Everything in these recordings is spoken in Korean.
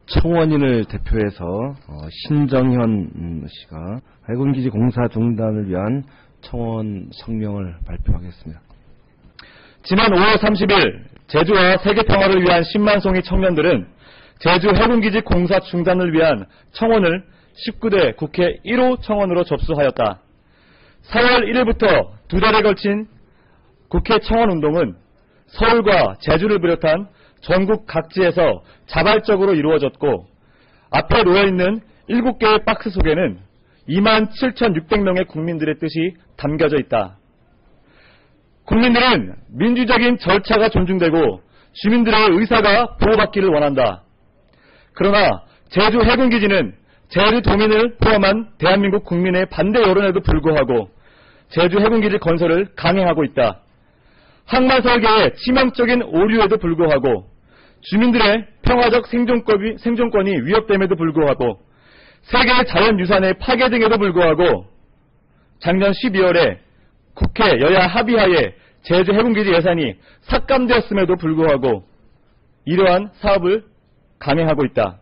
청원인을 대표해서 신정현 씨가 해군기지 공사 중단을 위한 청원 성명을 발표하겠습니다. 지난 5월 30일 제주와 세계평화를 위한 10만 송이 청년들은 제주 해군기지 공사 중단을 위한 청원을 19대 국회 1호 청원으로 접수하였다. 4월 1일부터 두 달에 걸친 국회 청원운동은 서울과 제주를 비롯한 전국 각지에서 자발적으로 이루어졌고, 앞에 놓여있는 7개의 박스 속에는 27,600명의 국민들의 뜻이 담겨져 있다. 국민들은 민주적인 절차가 존중되고 주민들의 의사가 보호받기를 원한다. 그러나 제주 해군기지는 제주도민을 포함한 대한민국 국민의 반대 여론에도 불구하고 제주 해군기지 건설을 강행하고 있다. 항만설계의 치명적인 오류에도 불구하고 주민들의 평화적 생존권이 위협됨에도 불구하고 세계 자연유산의 파괴 등에도 불구하고 작년 12월에 국회 여야 합의하에 제주 해군기지 예산이 삭감되었음에도 불구하고 이러한 사업을 강행하고 있다.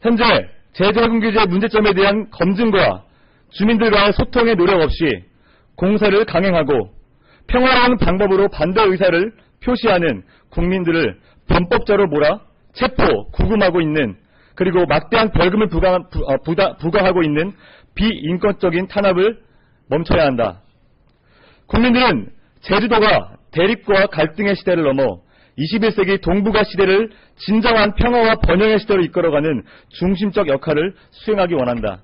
현재 제주 해군기지의 문제점에 대한 검증과 주민들과의 소통의 노력 없이 공사를 강행하고 평화로운 방법으로 반대 의사를 표시하는 국민들을 범법자로 몰아 체포, 구금하고 있는, 그리고 막대한 벌금을 부과하고 있는 비인권적인 탄압을 멈춰야 한다. 국민들은 제주도가 대립과 갈등의 시대를 넘어 21세기 동북아 시대를 진정한 평화와 번영의 시대로 이끌어가는 중심적 역할을 수행하기 원한다.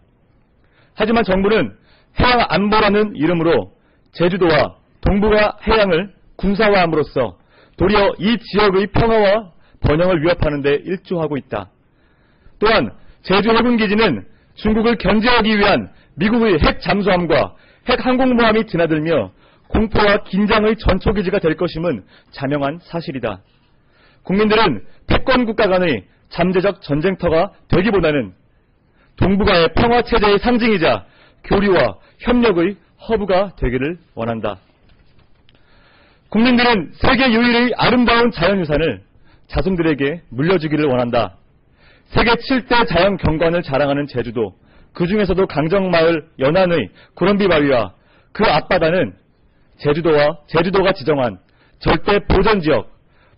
하지만 정부는 해양 안보라는 이름으로 제주도와 동북아 해양을 군사화함으로써 도리어 이 지역의 평화와 번영을 위협하는 데 일조하고 있다. 또한 제주 해군기지는 중국을 견제하기 위한 미국의 핵 잠수함과 핵 항공모함이 드나들며 공포와 긴장의 전초기지가 될 것임은 자명한 사실이다. 국민들은 패권국가 간의 잠재적 전쟁터가 되기보다는 동북아의 평화체제의 상징이자 교류와 협력의 허브가 되기를 원한다. 국민들은 세계 유일의 아름다운 자연유산을 자손들에게 물려주기를 원한다. 세계 7대 자연경관을 자랑하는 제주도, 그 중에서도 강정마을 연안의 구럼비바위와 그 앞바다는 제주도가 지정한 절대 보전지역,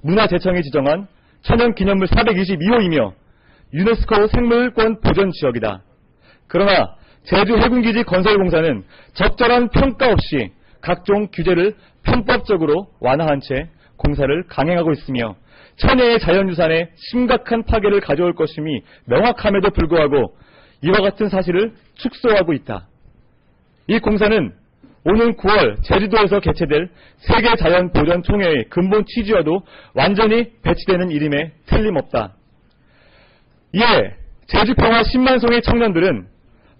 문화재청이 지정한 천연기념물 422호이며 유네스코 생물권 보전지역이다. 그러나 제주 해군기지 건설공사는 적절한 평가 없이 각종 규제를 편법적으로 완화한 채 공사를 강행하고 있으며 천혜의 자연유산에 심각한 파괴를 가져올 것임이 명확함에도 불구하고 이와 같은 사실을 축소하고 있다. 이 공사는 오는 9월 제주도에서 개최될 세계자연보전총회의 근본 취지와도 완전히 배치되는 일임에 틀림없다. 이에 제주평화 10만 송의 청년들은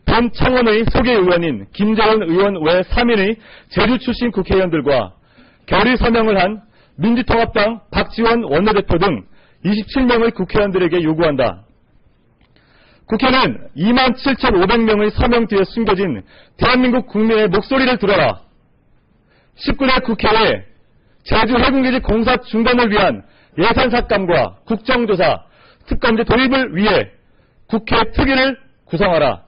본 청원의 소개 의원인 김재원 의원 외 3인의 제주 출신 국회의원들과 결의 서명을 한 민주통합당 박지원 원내대표 등 27명의 국회의원들에게 요구한다. 국회는 27,500명의 서명 뒤에 숨겨진 대한민국 국민의 목소리를 들어라. 19대 국회에 제주 해군기지 공사 중단을 위한 예산 삭감과 국정조사, 특검제 도입을 위해 국회 특위를 구성하라.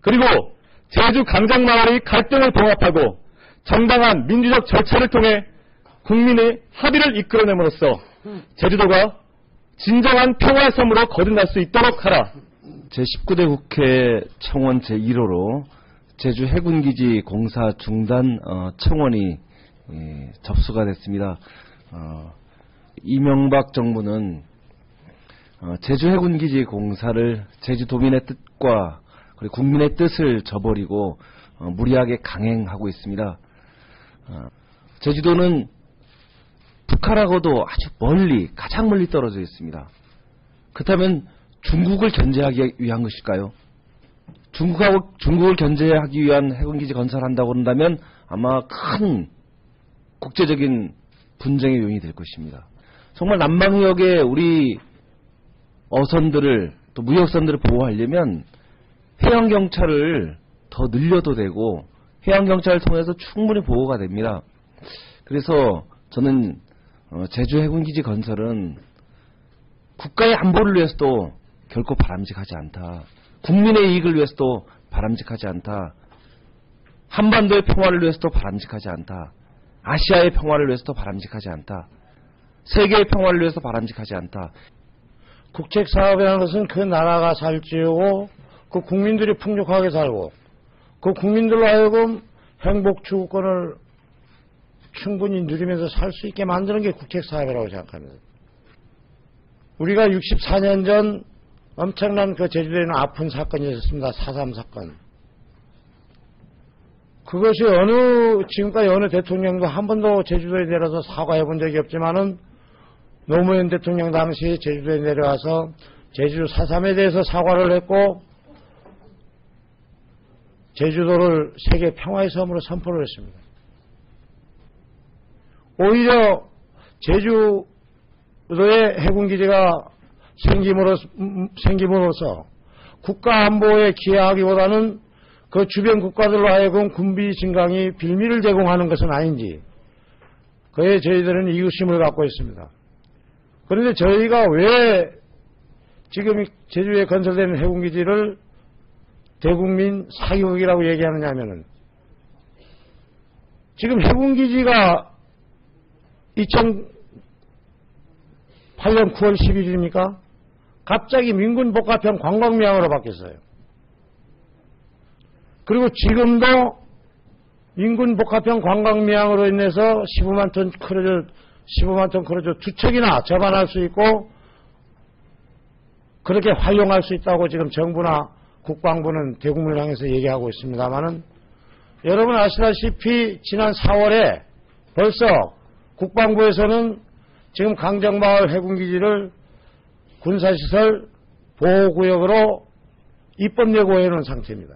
그리고 제주 강정마을의 갈등을 봉합하고 정당한 민주적 절차를 통해 국민의 합의를 이끌어냄으로써 제주도가 진정한 평화의 섬으로 거듭날 수 있도록 하라. 제19대 국회 청원 제1호로 제주 해군기지 공사 중단 청원이 접수가 됐습니다. 이명박 정부는 제주 해군기지 공사를 제주도민의 뜻과 그리고 국민의 뜻을 저버리고 무리하게 강행하고 있습니다. 제주도는 북한하고도 아주 멀리, 가장 멀리 떨어져 있습니다. 그렇다면 중국을 견제하기 위한 것일까요? 중국을 견제하기 위한 해군기지 건설한다고 한다면 아마 큰 국제적인 분쟁의 요인이 될 것입니다. 정말 남방역의 우리 어선들을, 또 무역선들을 보호하려면 해양경찰을 더 늘려도 되고 해양경찰을 통해서 충분히 보호가 됩니다. 그래서 저는 제주 해군기지 건설은 국가의 안보를 위해서도 결코 바람직하지 않다. 국민의 이익을 위해서도 바람직하지 않다. 한반도의 평화를 위해서도 바람직하지 않다. 아시아의 평화를 위해서도 바람직하지 않다. 세계의 평화를 위해서 바람직하지 않다. 국책사업이라는 것은 그 나라가 살지고 그 국민들이 풍족하게 살고 그 국민들로 하여금 행복 추구권을 충분히 누리면서 살 수 있게 만드는 게 국책사업이라고 생각합니다. 우리가 64년 전 엄청난 그 제주도에는 아픈 사건이 있었습니다. 4.3 사건. 그것이 지금까지 어느 대통령도 한 번도 제주도에 내려서 사과해 본 적이 없지만은 노무현 대통령 당시 제주도에 내려와서 제주도 4.3에 대해서 사과를 했고 제주도를 세계 평화의 섬으로 선포를 했습니다. 오히려 제주도에 해군기지가 생김으로써 국가 안보에 기여하기보다는 그 주변 국가들로 하여금 군비 증강이 빌미를 제공하는 것은 아닌지 그에 저희들은 이유심을 갖고 있습니다. 그런데 저희가 왜 지금 제주에 건설되는 해군기지를 대국민 사교육이라고 얘기하느냐 하면은 지금 해군기지가 2008년 9월 11일입니까? 갑자기 민군복합형 관광명으로 바뀌었어요. 그리고 지금도 민군복합형 관광명으로 인해서 15만 톤 크루즈 두 척이나 접안할 수 있고 그렇게 활용할 수 있다고 지금 정부나 국방부는 대국민을 향해서 얘기하고 있습니다만은 여러분 아시다시피 지난 4월에 벌써 국방부에서는 지금 강정마을 해군기지를 군사시설 보호구역으로 입법 예고해 놓은 상태입니다.